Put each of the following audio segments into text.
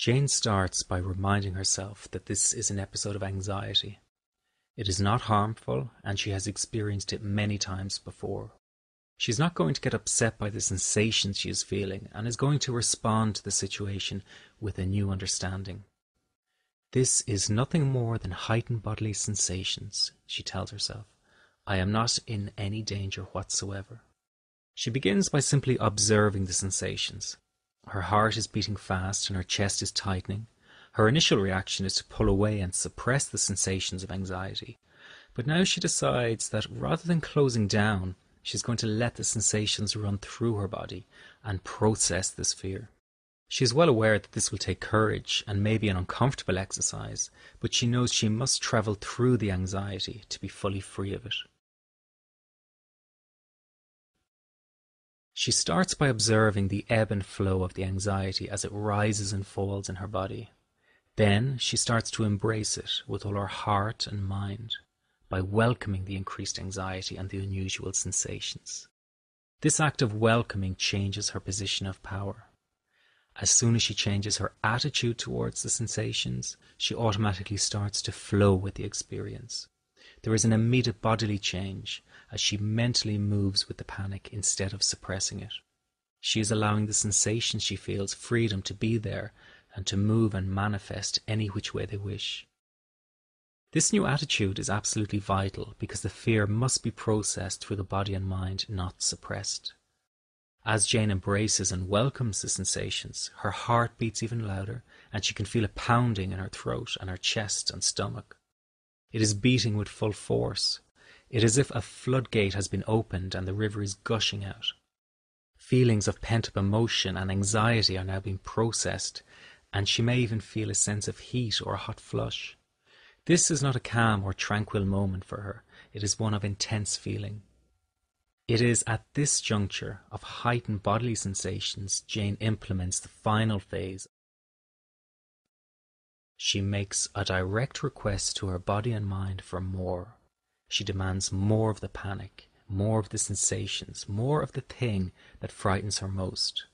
Jane starts by reminding herself that this is an episode of anxiety. It is not harmful, and she has experienced it many times before. She's not going to get upset by the sensations she is feeling and is going to respond to the situation with a new understanding. This is nothing more than heightened bodily sensations, she tells herself. I am not in any danger whatsoever. She begins by simply observing the sensations. Her heart is beating fast and her chest is tightening. Her initial reaction is to pull away and suppress the sensations of anxiety. But now she decides that rather than closing down, she's going to let the sensations run through her body and process this fear. She is well aware that this will take courage and may be an uncomfortable exercise, but she knows she must travel through the anxiety to be fully free of it. She starts by observing the ebb and flow of the anxiety as it rises and falls in her body. Then she starts to embrace it with all her heart and mind by welcoming the increased anxiety and the unusual sensations. This act of welcoming changes her position of power. As soon as she changes her attitude towards the sensations, she automatically starts to flow with the experience. There is an immediate bodily change as she mentally moves with the panic instead of suppressing it. She is allowing the sensations she feels freedom to be there and to move and manifest any which way they wish. This new attitude is absolutely vital because the fear must be processed through the body and mind, not suppressed. As Jane embraces and welcomes the sensations, her heart beats even louder and she can feel it pounding in her throat and her chest and stomach. It is beating with full force. It is as if a floodgate has been opened and the river is gushing out. Feelings of pent-up emotion and anxiety are now being processed, and she may even feel a sense of heat or a hot flush. This is not a calm or tranquil moment for her. It is one of intense feeling. It is at this juncture of heightened bodily sensations Jane implements the final phase. She makes a direct request to her body and mind for more. She demands more of the panic, more of the sensations, more of the thing that frightens her most.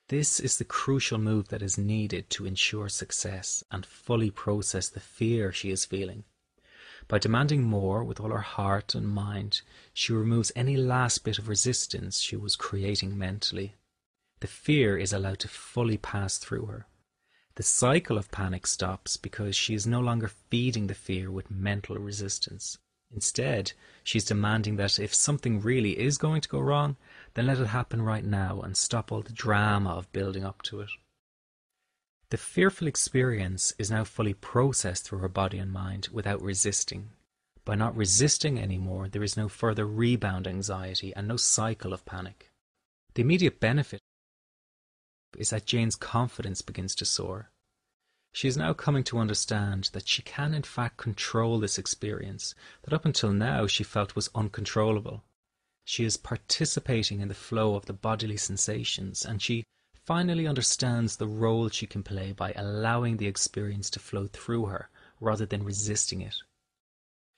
This is the crucial move that is needed to ensure success and fully process the fear she is feeling. By demanding more with all her heart and mind, she removes any last bit of resistance she was creating mentally. The fear is allowed to fully pass through her. The cycle of panic stops because she is no longer feeding the fear with mental resistance. Instead, she's demanding that if something really is going to go wrong, then let it happen right now and stop all the drama of building up to it. The fearful experience is now fully processed through her body and mind without resisting. By not resisting anymore, there is no further rebound anxiety and no cycle of panic. The immediate benefit is that Jane's confidence begins to soar. She is now coming to understand that she can in fact control this experience that up until now she felt was uncontrollable. She is participating in the flow of the bodily sensations, and she finally understands the role she can play by allowing the experience to flow through her rather than resisting it.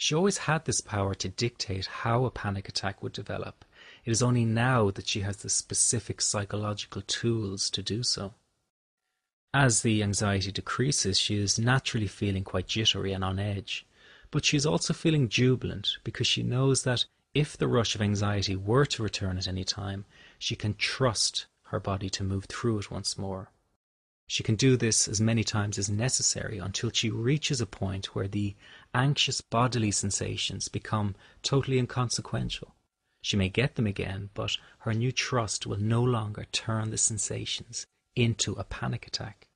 She always had this power to dictate how a panic attack would develop. It is only now that she has the specific psychological tools to do so. As the anxiety decreases, she is naturally feeling quite jittery and on edge, but she is also feeling jubilant because she knows that if the rush of anxiety were to return at any time, she can trust her body to move through it once more. She can do this as many times as necessary until she reaches a point where the anxious bodily sensations become totally inconsequential. She may get them again, but her new trust will no longer turn the sensations into a panic attack.